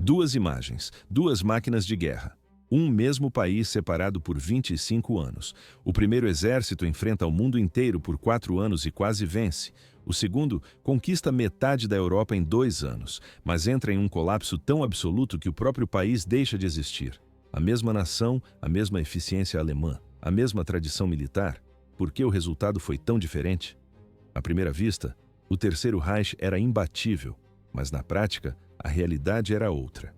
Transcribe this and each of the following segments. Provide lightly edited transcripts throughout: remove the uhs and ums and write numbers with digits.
Duas imagens, duas máquinas de guerra. Um mesmo país separado por 25 anos. O primeiro exército enfrenta o mundo inteiro por 4 anos e quase vence. O segundo conquista metade da Europa em 2 anos, mas entra em um colapso tão absoluto que o próprio país deixa de existir. A mesma nação, a mesma eficiência alemã, a mesma tradição militar. Por que o resultado foi tão diferente? À primeira vista, o Terceiro Reich era imbatível, mas na prática, a realidade era outra.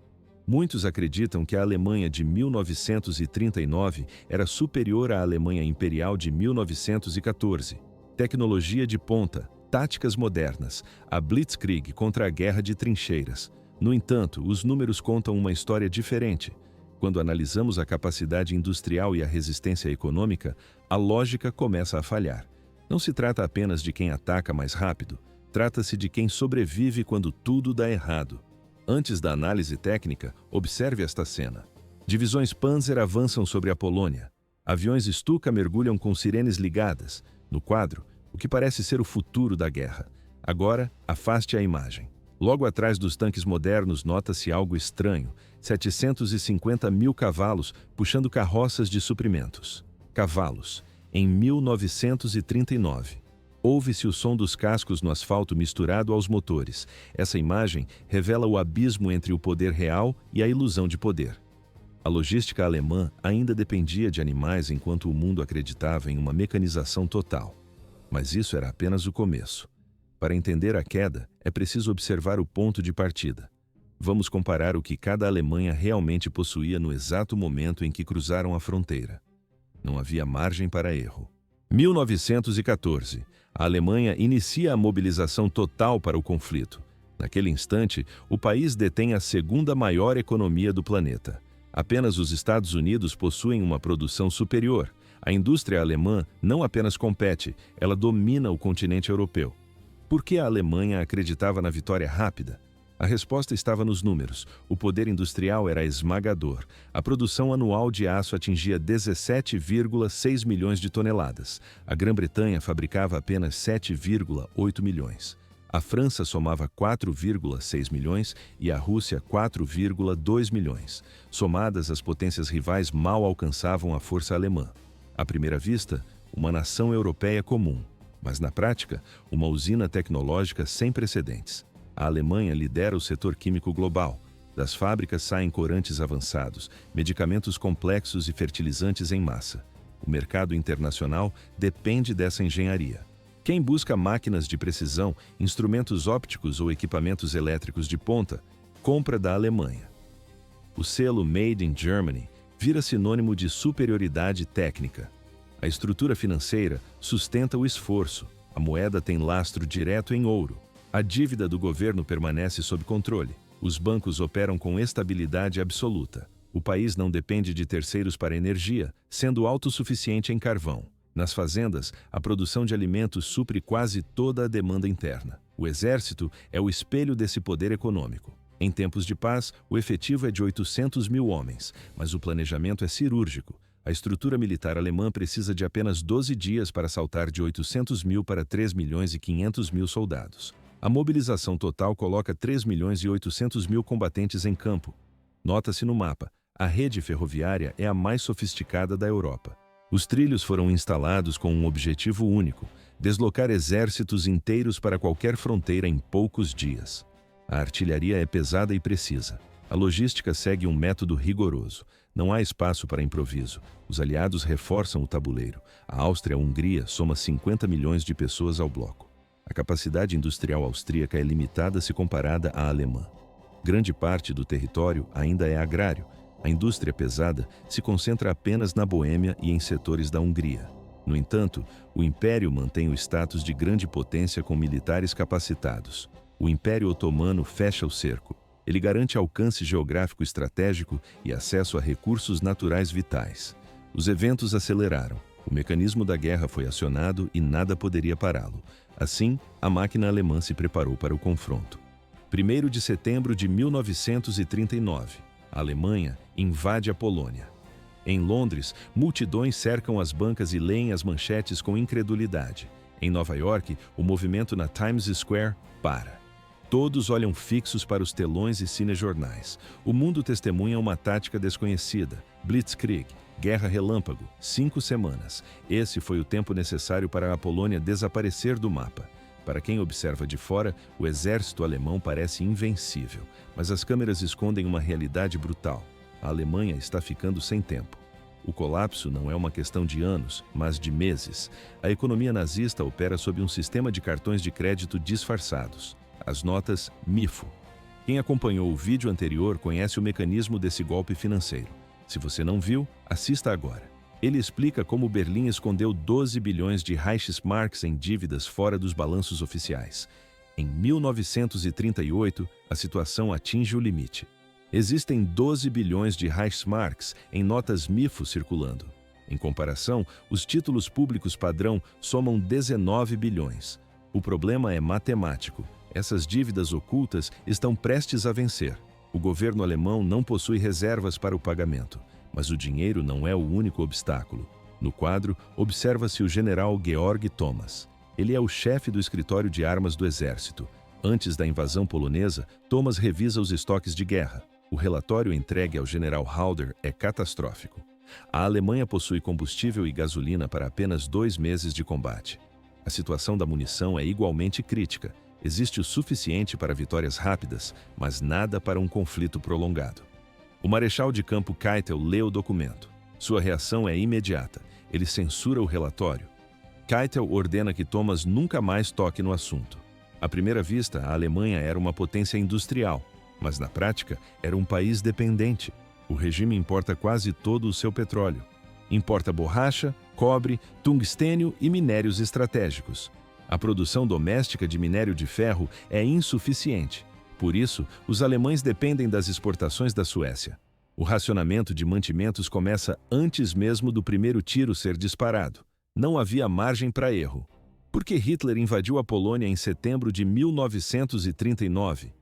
Muitos acreditam que a Alemanha de 1939 era superior à Alemanha Imperial de 1914. Tecnologia de ponta, táticas modernas, a Blitzkrieg contra a guerra de trincheiras. No entanto, os números contam uma história diferente. Quando analisamos a capacidade industrial e a resistência econômica, a lógica começa a falhar. Não se trata apenas de quem ataca mais rápido, trata-se de quem sobrevive quando tudo dá errado. Antes da análise técnica, observe esta cena. Divisões Panzer avançam sobre a Polônia. Aviões Stuka mergulham com sirenes ligadas. No quadro, o que parece ser o futuro da guerra. Agora, afaste a imagem. Logo atrás dos tanques modernos nota-se algo estranho. 750 mil cavalos puxando carroças de suprimentos. Cavalos. Em 1939. Ouve-se o som dos cascos no asfalto misturado aos motores. Essa imagem revela o abismo entre o poder real e a ilusão de poder. A logística alemã ainda dependia de animais enquanto o mundo acreditava em uma mecanização total. Mas isso era apenas o começo. Para entender a queda, é preciso observar o ponto de partida. Vamos comparar o que cada Alemanha realmente possuía no exato momento em que cruzaram a fronteira. Não havia margem para erro. 1914. A Alemanha inicia a mobilização total para o conflito. Naquele instante, o país detém a segunda maior economia do planeta. Apenas os Estados Unidos possuem uma produção superior. A indústria alemã não apenas compete, ela domina o continente europeu. Por que a Alemanha acreditava na vitória rápida? A resposta estava nos números. O poder industrial era esmagador. A produção anual de aço atingia 17,6 milhões de toneladas. A Grã-Bretanha fabricava apenas 7,8 milhões. A França somava 4,6 milhões e a Rússia 4,2 milhões. Somadas, as potências rivais mal alcançavam a força alemã. À primeira vista, uma nação europeia comum, mas na prática, uma usina tecnológica sem precedentes. A Alemanha lidera o setor químico global. Das fábricas saem corantes avançados, medicamentos complexos e fertilizantes em massa. O mercado internacional depende dessa engenharia. Quem busca máquinas de precisão, instrumentos ópticos ou equipamentos elétricos de ponta, compra da Alemanha. O selo Made in Germany vira sinônimo de superioridade técnica. A estrutura financeira sustenta o esforço. A moeda tem lastro direto em ouro. A dívida do governo permanece sob controle. Os bancos operam com estabilidade absoluta. O país não depende de terceiros para energia, sendo autossuficiente em carvão. Nas fazendas, a produção de alimentos supre quase toda a demanda interna. O exército é o espelho desse poder econômico. Em tempos de paz, o efetivo é de 800 mil homens, mas o planejamento é cirúrgico. A estrutura militar alemã precisa de apenas 12 dias para saltar de 800 mil para 3 milhões e 500 mil soldados. A mobilização total coloca 3 milhões e 800 mil combatentes em campo. Nota-se no mapa, a rede ferroviária é a mais sofisticada da Europa. Os trilhos foram instalados com um objetivo único: deslocar exércitos inteiros para qualquer fronteira em poucos dias. A artilharia é pesada e precisa. A logística segue um método rigoroso. Não há espaço para improviso. Os aliados reforçam o tabuleiro. A Áustria-Hungria soma 50 milhões de pessoas ao bloco. A capacidade industrial austríaca é limitada se comparada à alemã. Grande parte do território ainda é agrário. A indústria pesada se concentra apenas na Boêmia e em setores da Hungria. No entanto, o Império mantém o status de grande potência com militares capacitados. O Império Otomano fecha o cerco. Ele garante alcance geográfico estratégico e acesso a recursos naturais vitais. Os eventos aceleraram. O mecanismo da guerra foi acionado e nada poderia pará-lo. Assim, a máquina alemã se preparou para o confronto. 1º de setembro de 1939, a Alemanha invade a Polônia. Em Londres, multidões cercam as bancas e leem as manchetes com incredulidade. Em Nova York, o movimento na Times Square para. Todos olham fixos para os telões e cinejornais. O mundo testemunha uma tática desconhecida. Blitzkrieg, Guerra Relâmpago, 5 semanas. Esse foi o tempo necessário para a Polônia desaparecer do mapa. Para quem observa de fora, o exército alemão parece invencível, mas as câmeras escondem uma realidade brutal. A Alemanha está ficando sem tempo. O colapso não é uma questão de anos, mas de meses. A economia nazista opera sob um sistema de cartões de crédito disfarçados. As notas MIFO. Quem acompanhou o vídeo anterior conhece o mecanismo desse golpe financeiro. Se você não viu, assista agora. Ele explica como Berlim escondeu 12 bilhões de Reichsmarks em dívidas fora dos balanços oficiais. Em 1938, a situação atinge o limite. Existem 12 bilhões de Reichsmarks em notas MIFO circulando. Em comparação, os títulos públicos padrão somam 19 bilhões. O problema é matemático. Essas dívidas ocultas estão prestes a vencer. O governo alemão não possui reservas para o pagamento, mas o dinheiro não é o único obstáculo. No quadro, observa-se o general Georg Thomas. Ele é o chefe do escritório de armas do exército. Antes da invasão polonesa, Thomas revisa os estoques de guerra. O relatório entregue ao general Halder é catastrófico. A Alemanha possui combustível e gasolina para apenas 2 meses de combate. A situação da munição é igualmente crítica. Existe o suficiente para vitórias rápidas, mas nada para um conflito prolongado. O marechal de campo Keitel lê o documento. Sua reação é imediata. Ele censura o relatório. Keitel ordena que Thomas nunca mais toque no assunto. À primeira vista, a Alemanha era uma potência industrial, mas na prática era um país dependente. O regime importa quase todo o seu petróleo. Importa borracha, cobre, tungstênio e minérios estratégicos. A produção doméstica de minério de ferro é insuficiente. Por isso, os alemães dependem das exportações da Suécia. O racionamento de mantimentos começa antes mesmo do primeiro tiro ser disparado. Não havia margem para erro. Por que Hitler invadiu a Polônia em setembro de 1939?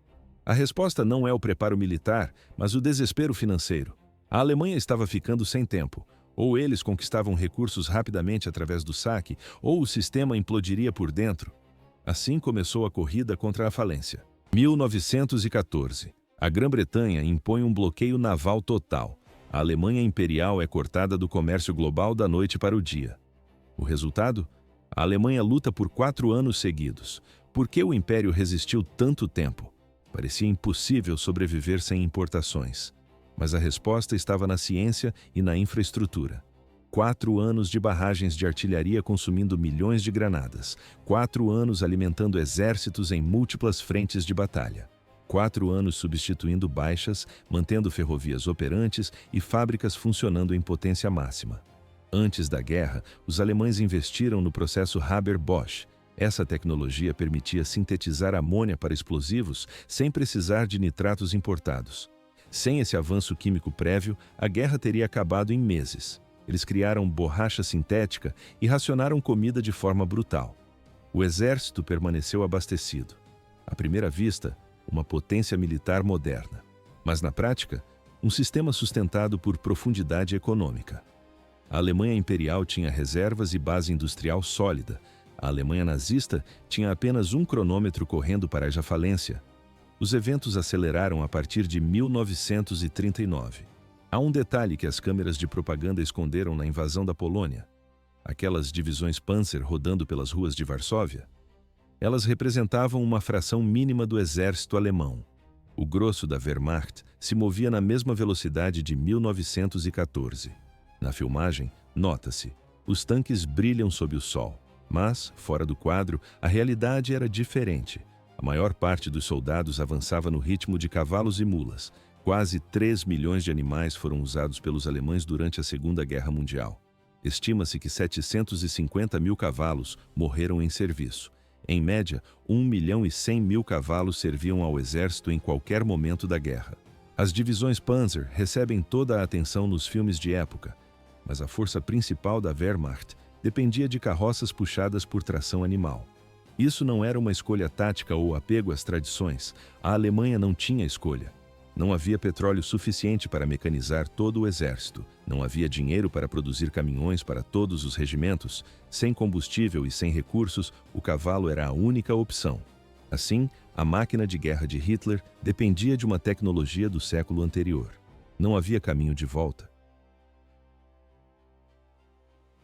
A resposta não é o preparo militar, mas o desespero financeiro. A Alemanha estava ficando sem tempo. Ou eles conquistavam recursos rapidamente através do saque, ou o sistema implodiria por dentro. Assim começou a corrida contra a falência. 1914. A Grã-Bretanha impõe um bloqueio naval total. A Alemanha imperial é cortada do comércio global da noite para o dia. O resultado? A Alemanha luta por 4 anos seguidos. Por que o Império resistiu tanto tempo? Parecia impossível sobreviver sem importações. Mas a resposta estava na ciência e na infraestrutura. 4 anos de barragens de artilharia consumindo milhões de granadas. 4 anos alimentando exércitos em múltiplas frentes de batalha. 4 anos substituindo baixas, mantendo ferrovias operantes e fábricas funcionando em potência máxima. Antes da guerra, os alemães investiram no processo Haber-Bosch. Essa tecnologia permitia sintetizar amônia para explosivos sem precisar de nitratos importados. Sem esse avanço químico prévio, a guerra teria acabado em meses. Eles criaram borracha sintética e racionaram comida de forma brutal. O exército permaneceu abastecido. À primeira vista, uma potência militar moderna. Mas na prática, um sistema sustentado por profundidade econômica. A Alemanha imperial tinha reservas e base industrial sólida. A Alemanha nazista tinha apenas um cronômetro correndo para a falência. Os eventos aceleraram a partir de 1939. Há um detalhe que as câmeras de propaganda esconderam na invasão da Polônia. Aquelas divisões Panzer rodando pelas ruas de Varsóvia. Elas representavam uma fração mínima do exército alemão. O grosso da Wehrmacht se movia na mesma velocidade de 1914. Na filmagem, nota-se, os tanques brilham sob o sol. Mas, fora do quadro, a realidade era diferente. A maior parte dos soldados avançava no ritmo de cavalos e mulas. Quase 3 milhões de animais foram usados pelos alemães durante a Segunda Guerra Mundial. Estima-se que 750 mil cavalos morreram em serviço. Em média, 1.100.000 cavalos serviam ao exército em qualquer momento da guerra. As divisões Panzer recebem toda a atenção nos filmes de época, mas a força principal da Wehrmacht dependia de carroças puxadas por tração animal. Isso não era uma escolha tática ou apego às tradições. A Alemanha não tinha escolha. Não havia petróleo suficiente para mecanizar todo o exército. Não havia dinheiro para produzir caminhões para todos os regimentos. Sem combustível e sem recursos, o cavalo era a única opção. Assim, A máquina de guerra de Hitler dependia de uma tecnologia do século anterior. Não havia caminho de volta.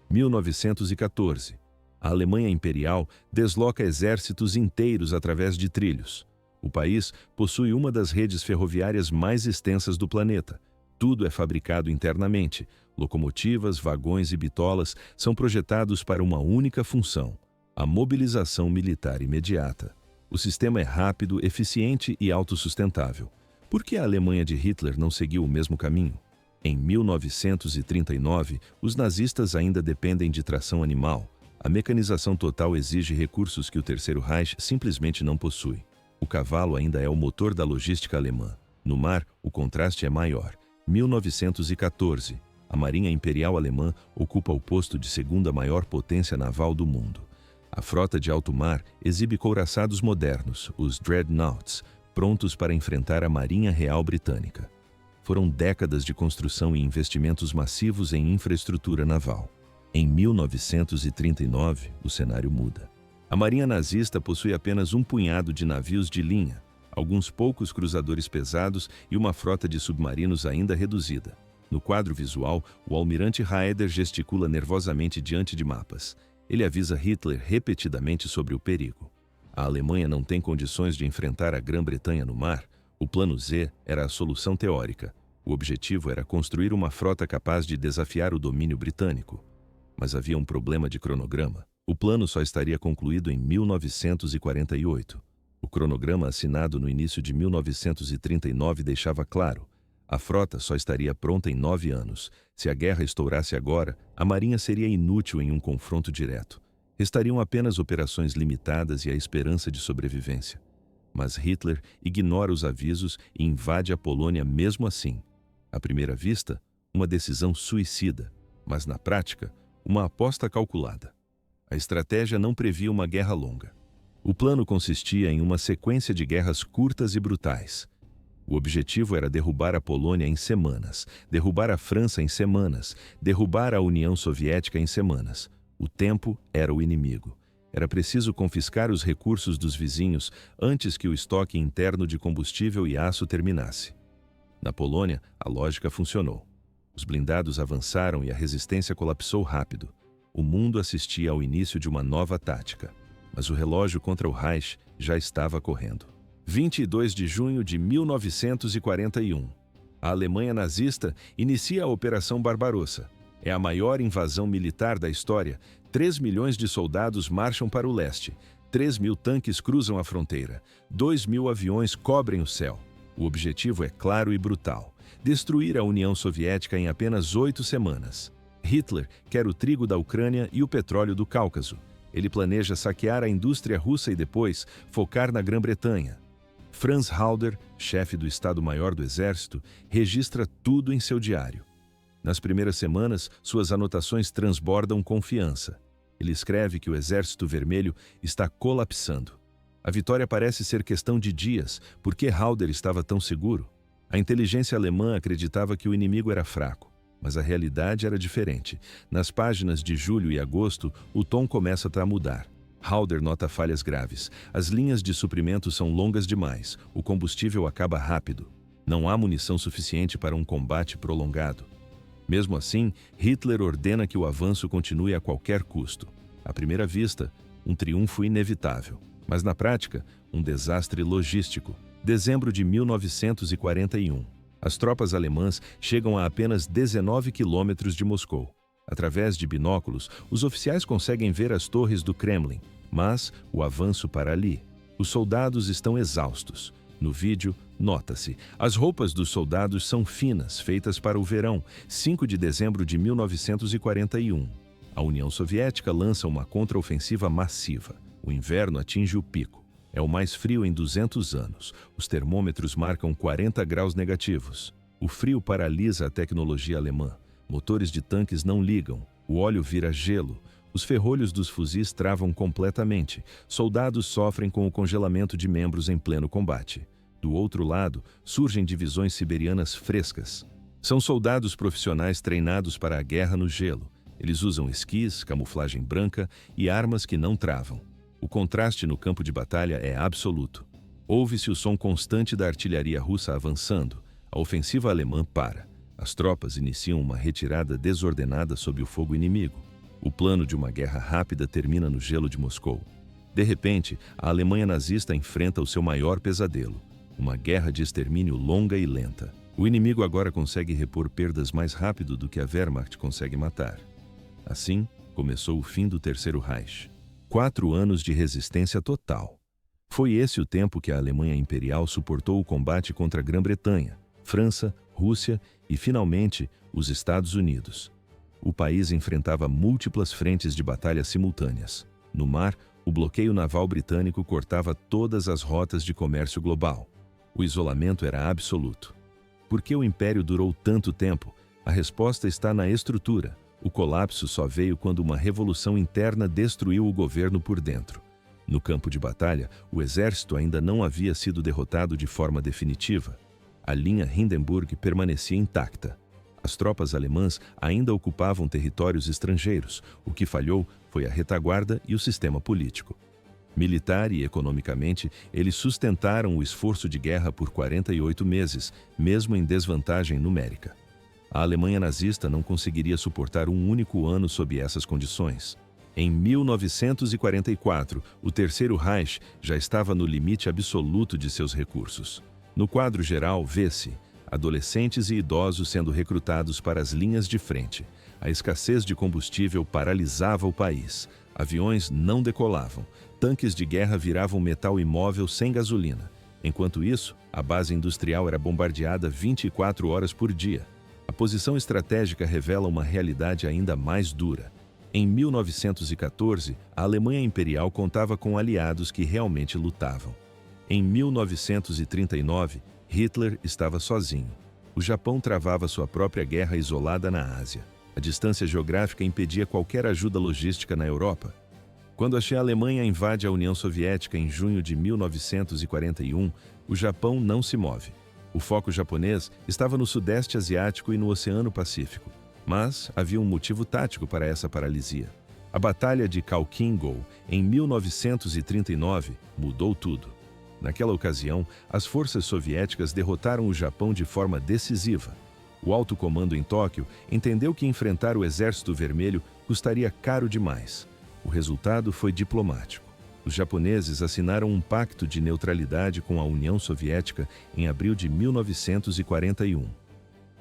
1914. A Alemanha Imperial desloca exércitos inteiros através de trilhos. O país possui uma das redes ferroviárias mais extensas do planeta. Tudo é fabricado internamente. Locomotivas, vagões e bitolas são projetados para uma única função: a mobilização militar imediata. O sistema é rápido, eficiente e autossustentável. Por que a Alemanha de Hitler não seguiu o mesmo caminho? Em 1939, os nazistas ainda dependem de tração animal. A mecanização total exige recursos que o Terceiro Reich simplesmente não possui. O cavalo ainda é o motor da logística alemã. No mar, o contraste é maior. 1914. A Marinha Imperial Alemã ocupa o posto de segunda maior potência naval do mundo. A frota de alto mar exibe couraçados modernos, os Dreadnoughts, prontos para enfrentar a Marinha Real Britânica. Foram décadas de construção e investimentos massivos em infraestrutura naval. Em 1939, o cenário muda. A Marinha nazista possui apenas um punhado de navios de linha, alguns poucos cruzadores pesados e uma frota de submarinos ainda reduzida. No quadro visual, o almirante Raeder gesticula nervosamente diante de mapas. Ele avisa Hitler repetidamente sobre o perigo. A Alemanha não tem condições de enfrentar a Grã-Bretanha no mar. O plano Z era a solução teórica. O objetivo era construir uma frota capaz de desafiar o domínio britânico. Mas havia um problema de cronograma. O plano só estaria concluído em 1948. O cronograma assinado no início de 1939 deixava claro: a frota só estaria pronta em 9 anos. Se a guerra estourasse agora, a Marinha seria inútil em um confronto direto. Restariam apenas operações limitadas e a esperança de sobrevivência. Mas Hitler ignora os avisos e invade a Polônia mesmo assim. À primeira vista, uma decisão suicida, mas na prática, uma aposta calculada. A estratégia não previa uma guerra longa. O plano consistia em uma sequência de guerras curtas e brutais. O objetivo era derrubar a Polônia em semanas, derrubar a França em semanas, derrubar a União Soviética em semanas. O tempo era o inimigo. Era preciso confiscar os recursos dos vizinhos antes que o estoque interno de combustível e aço terminasse. Na Polônia, a lógica funcionou. Os blindados avançaram e a resistência colapsou rápido. O mundo assistia ao início de uma nova tática. Mas o relógio contra o Reich já estava correndo. 22 de junho de 1941. A Alemanha nazista inicia a Operação Barbarossa. É a maior invasão militar da história. 3 milhões de soldados marcham para o leste. 3.000 tanques cruzam a fronteira. 2.000 aviões cobrem o céu. O objetivo é claro e brutal: destruir a União Soviética em apenas 8 semanas. Hitler quer o trigo da Ucrânia e o petróleo do Cáucaso. Ele planeja saquear a indústria russa e depois focar na Grã-Bretanha. Franz Halder, chefe do Estado-Maior do Exército, registra tudo em seu diário. Nas primeiras semanas, suas anotações transbordam confiança. Ele escreve que o Exército Vermelho está colapsando. A vitória parece ser questão de dias, porque Halder estava tão seguro. A inteligência alemã acreditava que o inimigo era fraco, mas a realidade era diferente. Nas páginas de julho e agosto, o tom começa a mudar. Halder nota falhas graves. As linhas de suprimento são longas demais. O combustível acaba rápido. Não há munição suficiente para um combate prolongado. Mesmo assim, Hitler ordena que o avanço continue a qualquer custo. À primeira vista, um triunfo inevitável. Mas na prática, um desastre logístico. Dezembro de 1941. As tropas alemãs chegam a apenas 19 quilômetros de Moscou. Através de binóculos, os oficiais conseguem ver as torres do Kremlin, mas o avanço para ali. Os soldados estão exaustos. No vídeo, nota-se: as roupas dos soldados são finas, feitas para o verão, 5 de dezembro de 1941. A União Soviética lança uma contraofensiva massiva. O inverno atinge o pico. É o mais frio em 200 anos. Os termômetros marcam 40 graus negativos. O frio paralisa a tecnologia alemã. Motores de tanques não ligam. O óleo vira gelo. Os ferrolhos dos fuzis travam completamente. Soldados sofrem com o congelamento de membros em pleno combate. Do outro lado, surgem divisões siberianas frescas. São soldados profissionais treinados para a guerra no gelo. Eles usam esquis, camuflagem branca e armas que não travam. O contraste no campo de batalha é absoluto. Ouve-se o som constante da artilharia russa avançando. A ofensiva alemã para. As tropas iniciam uma retirada desordenada sob o fogo inimigo. O plano de uma guerra rápida termina no gelo de Moscou. De repente, a Alemanha nazista enfrenta o seu maior pesadelo. Uma guerra de extermínio longa e lenta. O inimigo agora consegue repor perdas mais rápido do que a Wehrmacht consegue matar. Assim, começou o fim do Terceiro Reich. 4 anos de resistência total. Foi esse o tempo que a Alemanha Imperial suportou o combate contra a Grã-Bretanha, França, Rússia e, finalmente, os Estados Unidos. O país enfrentava múltiplas frentes de batalha simultâneas. No mar, o bloqueio naval britânico cortava todas as rotas de comércio global. O isolamento era absoluto. Por que o Império durou tanto tempo? A resposta está na estrutura. O colapso só veio quando uma revolução interna destruiu o governo por dentro. No campo de batalha, o exército ainda não havia sido derrotado de forma definitiva. A linha Hindenburg permanecia intacta. As tropas alemãs ainda ocupavam territórios estrangeiros. O que falhou foi a retaguarda e o sistema político. Militar e economicamente, eles sustentaram o esforço de guerra por 48 meses, mesmo em desvantagem numérica. A Alemanha nazista não conseguiria suportar um único ano sob essas condições. Em 1944, o Terceiro Reich já estava no limite absoluto de seus recursos. No quadro geral, vê-se adolescentes e idosos sendo recrutados para as linhas de frente. A escassez de combustível paralisava o país. Aviões não decolavam. Tanques de guerra viravam metal imóvel sem gasolina. Enquanto isso, a base industrial era bombardeada 24 horas por dia. A posição estratégica revela uma realidade ainda mais dura. Em 1914, a Alemanha Imperial contava com aliados que realmente lutavam. Em 1939, Hitler estava sozinho. O Japão travava sua própria guerra isolada na Ásia. A distância geográfica impedia qualquer ajuda logística na Europa. Quando a Alemanha invade a União Soviética em junho de 1941, o Japão não se move. O foco japonês estava no Sudeste Asiático e no Oceano Pacífico. Mas havia um motivo tático para essa paralisia. A Batalha de Khalkhin-Gol, em 1939, mudou tudo. Naquela ocasião, as forças soviéticas derrotaram o Japão de forma decisiva. O alto comando em Tóquio entendeu que enfrentar o Exército Vermelho custaria caro demais. O resultado foi diplomático. Os japoneses assinaram um pacto de neutralidade com a União Soviética em abril de 1941.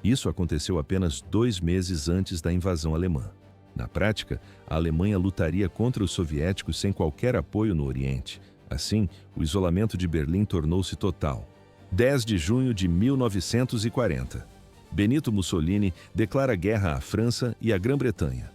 Isso aconteceu apenas 2 meses antes da invasão alemã. Na prática, a Alemanha lutaria contra os soviéticos sem qualquer apoio no Oriente. Assim, o isolamento de Berlim tornou-se total. 10 de junho de 1940. Benito Mussolini declara guerra à França e à Grã-Bretanha.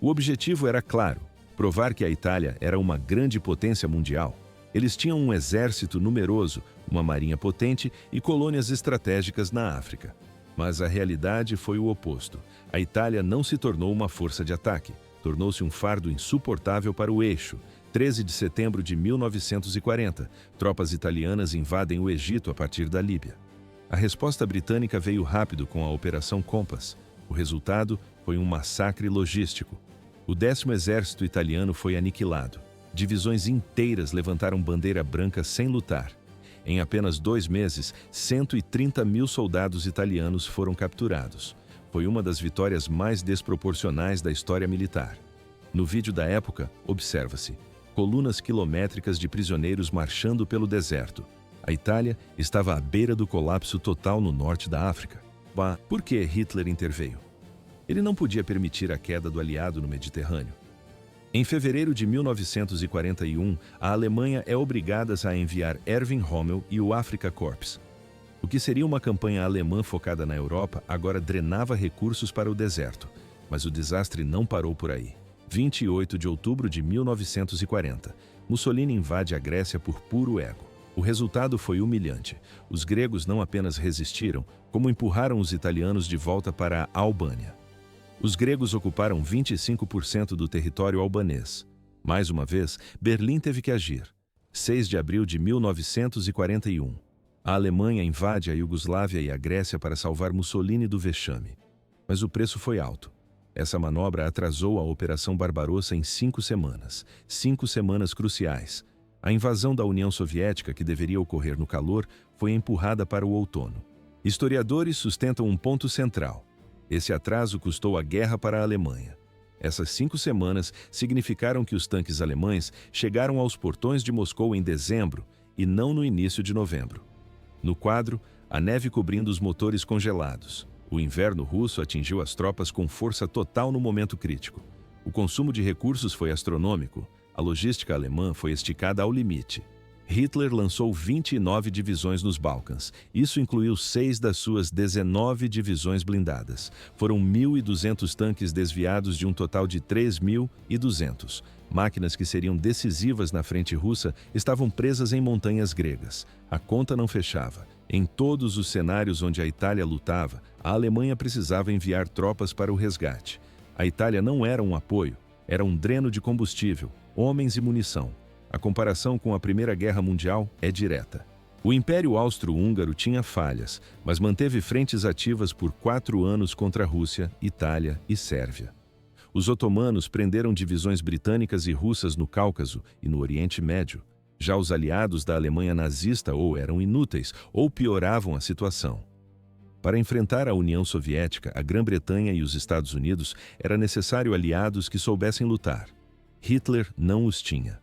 O objetivo era claro: provar que a Itália era uma grande potência mundial. Eles tinham um exército numeroso, uma marinha potente e colônias estratégicas na África. Mas a realidade foi o oposto. A Itália não se tornou uma força de ataque. Tornou-se um fardo insuportável para o eixo. 13 de setembro de 1940, tropas italianas invadem o Egito a partir da Líbia. A resposta britânica veio rápido com a Operação Compass. O resultado foi um massacre logístico. O 10º Exército Italiano foi aniquilado. Divisões inteiras levantaram bandeira branca sem lutar. Em apenas 2 meses, 130 mil soldados italianos foram capturados. Foi uma das vitórias mais desproporcionais da história militar. No vídeo da época, observa-se colunas quilométricas de prisioneiros marchando pelo deserto. A Itália estava à beira do colapso total no norte da África. Por que Hitler interveio? Ele não podia permitir a queda do aliado no Mediterrâneo. Em fevereiro de 1941, a Alemanha é obrigada a enviar Erwin Rommel e o Afrika Korps. O que seria uma campanha alemã focada na Europa agora drenava recursos para o deserto. Mas o desastre não parou por aí. 28 de outubro de 1940, Mussolini invade a Grécia por puro ego. O resultado foi humilhante. Os gregos não apenas resistiram, como empurraram os italianos de volta para a Albânia. Os gregos ocuparam 25% do território albanês. Mais uma vez, Berlim teve que agir. 6 de abril de 1941. A Alemanha invade a Iugoslávia e a Grécia para salvar Mussolini do vexame. Mas o preço foi alto. Essa manobra atrasou a Operação Barbarossa em 5 semanas. 5 semanas cruciais. A invasão da União Soviética, que deveria ocorrer no calor, foi empurrada para o outono. Historiadores sustentam um ponto central. Esse atraso custou a guerra para a Alemanha. Essas 5 semanas significaram que os tanques alemães chegaram aos portões de Moscou em dezembro e não no início de novembro. No quadro, a neve cobrindo os motores congelados. O inverno russo atingiu as tropas com força total no momento crítico. O consumo de recursos foi astronômico. A logística alemã foi esticada ao limite. Hitler lançou 29 divisões nos Balcãs. Isso incluiu 6 das suas 19 divisões blindadas. Foram 1.200 tanques desviados de um total de 3.200. Máquinas que seriam decisivas na frente russa estavam presas em montanhas gregas. A conta não fechava. Em todos os cenários onde a Itália lutava, a Alemanha precisava enviar tropas para o resgate. A Itália não era um apoio, era um dreno de combustível, homens e munição. A comparação com a Primeira Guerra Mundial é direta. O Império Austro-Húngaro tinha falhas, mas manteve frentes ativas por 4 anos contra a Rússia, Itália e Sérvia. Os otomanos prenderam divisões britânicas e russas no Cáucaso e no Oriente Médio. Já os aliados da Alemanha nazista ou eram inúteis ou pioravam a situação. Para enfrentar a União Soviética, a Grã-Bretanha e os Estados Unidos, era necessário aliados que soubessem lutar. Hitler não os tinha.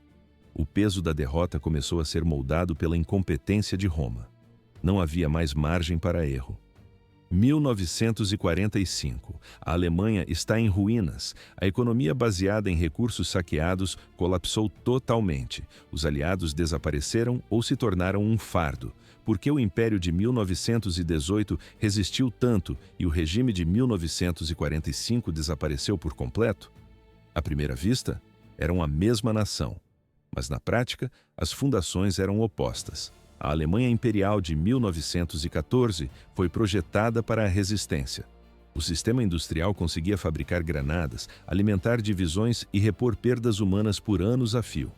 O peso da derrota começou a ser moldado pela incompetência de Roma. Não havia mais margem para erro. 1945. A Alemanha está em ruínas. A economia baseada em recursos saqueados colapsou totalmente. Os aliados desapareceram ou se tornaram um fardo. Por que o Império de 1918 resistiu tanto e o regime de 1945 desapareceu por completo? À primeira vista, eram a mesma nação. Mas na prática, as fundações eram opostas. A Alemanha Imperial de 1914 foi projetada para a resistência. O sistema industrial conseguia fabricar granadas, alimentar divisões e repor perdas humanas por anos a fio.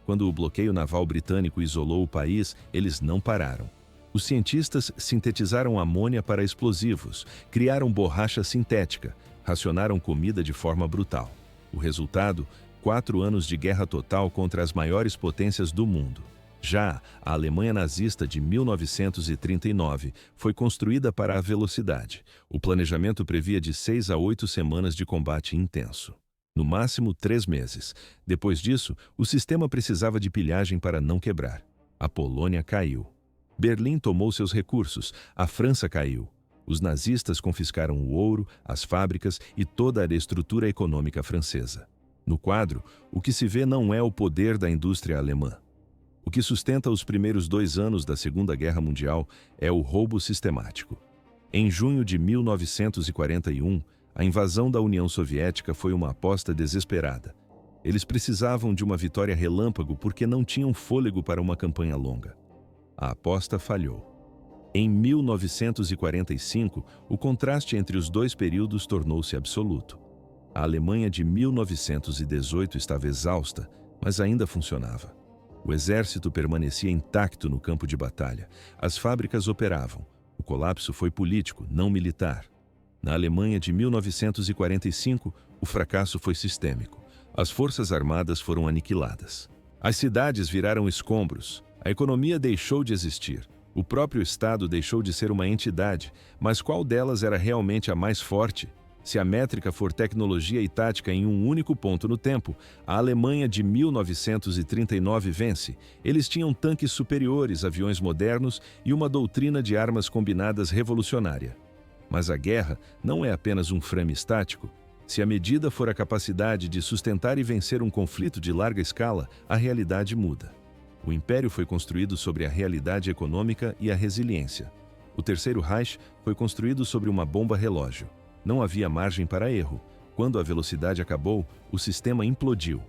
Quando o bloqueio naval britânico isolou o país, eles não pararam. Os cientistas sintetizaram amônia para explosivos, criaram borracha sintética, racionaram comida de forma brutal. O resultado: 4 anos de guerra total contra as maiores potências do mundo. Já a Alemanha nazista de 1939 foi construída para a velocidade. O planejamento previa de 6 a 8 semanas de combate intenso. No máximo 3 meses. Depois disso, o sistema precisava de pilhagem para não quebrar. A Polônia caiu. Berlim tomou seus recursos. A França caiu. Os nazistas confiscaram o ouro, as fábricas e toda a estrutura econômica francesa. No quadro, o que se vê não é o poder da indústria alemã. O que sustenta os primeiros 2 anos da Segunda Guerra Mundial é o roubo sistemático. Em junho de 1941, a invasão da União Soviética foi uma aposta desesperada. Eles precisavam de uma vitória relâmpago porque não tinham fôlego para uma campanha longa. A aposta falhou. Em 1945, o contraste entre os 2 períodos tornou-se absoluto. A Alemanha de 1918 estava exausta, mas ainda funcionava. O exército permanecia intacto no campo de batalha. As fábricas operavam. O colapso foi político, não militar. Na Alemanha de 1945, o fracasso foi sistêmico. As forças armadas foram aniquiladas. As cidades viraram escombros. A economia deixou de existir. O próprio Estado deixou de ser uma entidade. Mas qual delas era realmente a mais forte? Se a métrica for tecnologia e tática em um único ponto no tempo, a Alemanha de 1939 vence. Eles tinham tanques superiores, aviões modernos e uma doutrina de armas combinadas revolucionária. Mas a guerra não é apenas um frame estático. Se a medida for a capacidade de sustentar e vencer um conflito de larga escala, a realidade muda. O Império foi construído sobre a realidade econômica e a resiliência. O Terceiro Reich foi construído sobre uma bomba relógio. Não havia margem para erro. Quando a velocidade acabou, o sistema implodiu.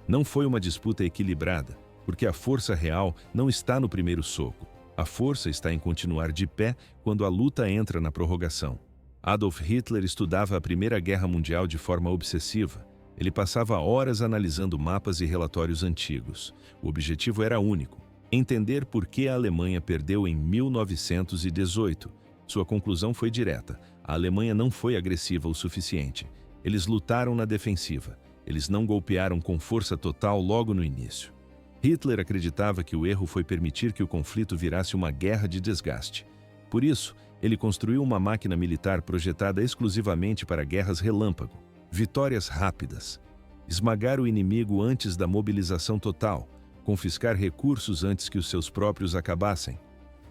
Não foi uma disputa equilibrada, porque a força real não está no primeiro soco. A força está em continuar de pé quando a luta entra na prorrogação. Adolf Hitler estudava a Primeira Guerra Mundial de forma obsessiva. Ele passava horas analisando mapas e relatórios antigos. O objetivo era único: entender por que a Alemanha perdeu em 1918. Sua conclusão foi direta: a Alemanha não foi agressiva o suficiente. Eles lutaram na defensiva. Eles não golpearam com força total logo no início. Hitler acreditava que o erro foi permitir que o conflito virasse uma guerra de desgaste. Por isso, ele construiu uma máquina militar projetada exclusivamente para guerras relâmpago, vitórias rápidas, esmagar o inimigo antes da mobilização total, confiscar recursos antes que os seus próprios acabassem.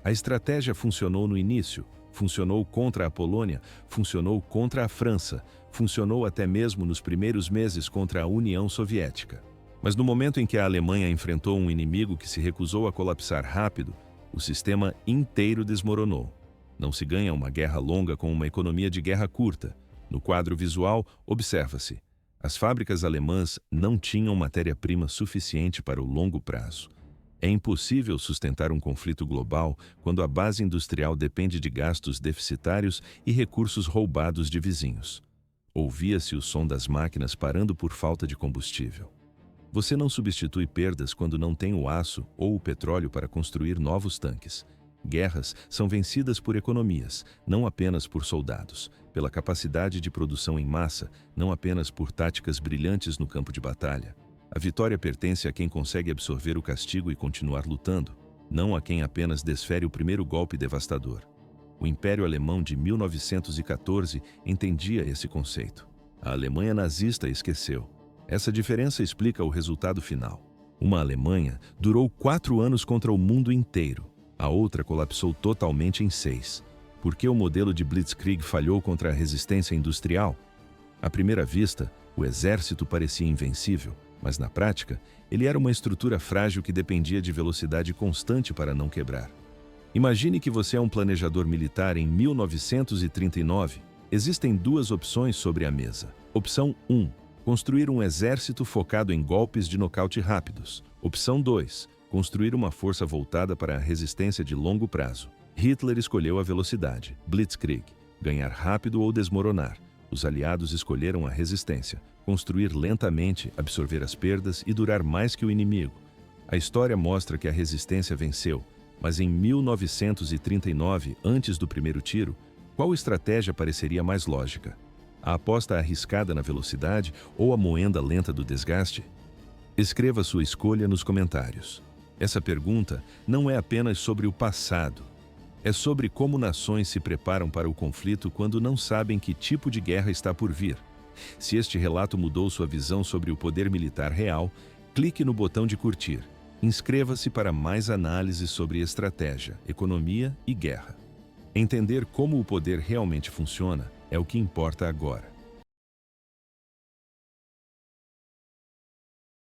A estratégia funcionou no início, funcionou contra a Polônia, funcionou contra a França, funcionou até mesmo nos primeiros meses contra a União Soviética. Mas no momento em que a Alemanha enfrentou um inimigo que se recusou a colapsar rápido, o sistema inteiro desmoronou. Não se ganha uma guerra longa com uma economia de guerra curta. No quadro visual, observa-se: as fábricas alemãs não tinham matéria-prima suficiente para o longo prazo. É impossível sustentar um conflito global quando a base industrial depende de gastos deficitários e recursos roubados de vizinhos. Ouvia-se o som das máquinas parando por falta de combustível. Você não substitui perdas quando não tem o aço ou o petróleo para construir novos tanques. Guerras são vencidas por economias, não apenas por soldados, pela capacidade de produção em massa, não apenas por táticas brilhantes no campo de batalha. A vitória pertence a quem consegue absorver o castigo e continuar lutando, não a quem apenas desfere o primeiro golpe devastador. O Império Alemão de 1914 entendia esse conceito. A Alemanha nazista esqueceu. Essa diferença explica o resultado final. Uma Alemanha durou 4 anos contra o mundo inteiro. A outra colapsou totalmente em 6. Por que o modelo de Blitzkrieg falhou contra a resistência industrial? À primeira vista, o exército parecia invencível, mas na prática, ele era uma estrutura frágil que dependia de velocidade constante para não quebrar. Imagine que você é um planejador militar em 1939. Existem 2 opções sobre a mesa. Opção 1. Construir um exército focado em golpes de nocaute rápidos. Opção 2. Construir uma força voltada para a resistência de longo prazo. Hitler escolheu a velocidade, Blitzkrieg, ganhar rápido ou desmoronar. Os aliados escolheram a resistência, construir lentamente, absorver as perdas e durar mais que o inimigo. A história mostra que a resistência venceu, mas em 1939, antes do primeiro tiro, qual estratégia pareceria mais lógica? A aposta arriscada na velocidade ou a moenda lenta do desgaste? Escreva sua escolha nos comentários. Essa pergunta não é apenas sobre o passado. É sobre como nações se preparam para o conflito quando não sabem que tipo de guerra está por vir. Se este relato mudou sua visão sobre o poder militar real, clique no botão de curtir. Inscreva-se para mais análises sobre estratégia, economia e guerra. Entender como o poder realmente funciona é o que importa agora.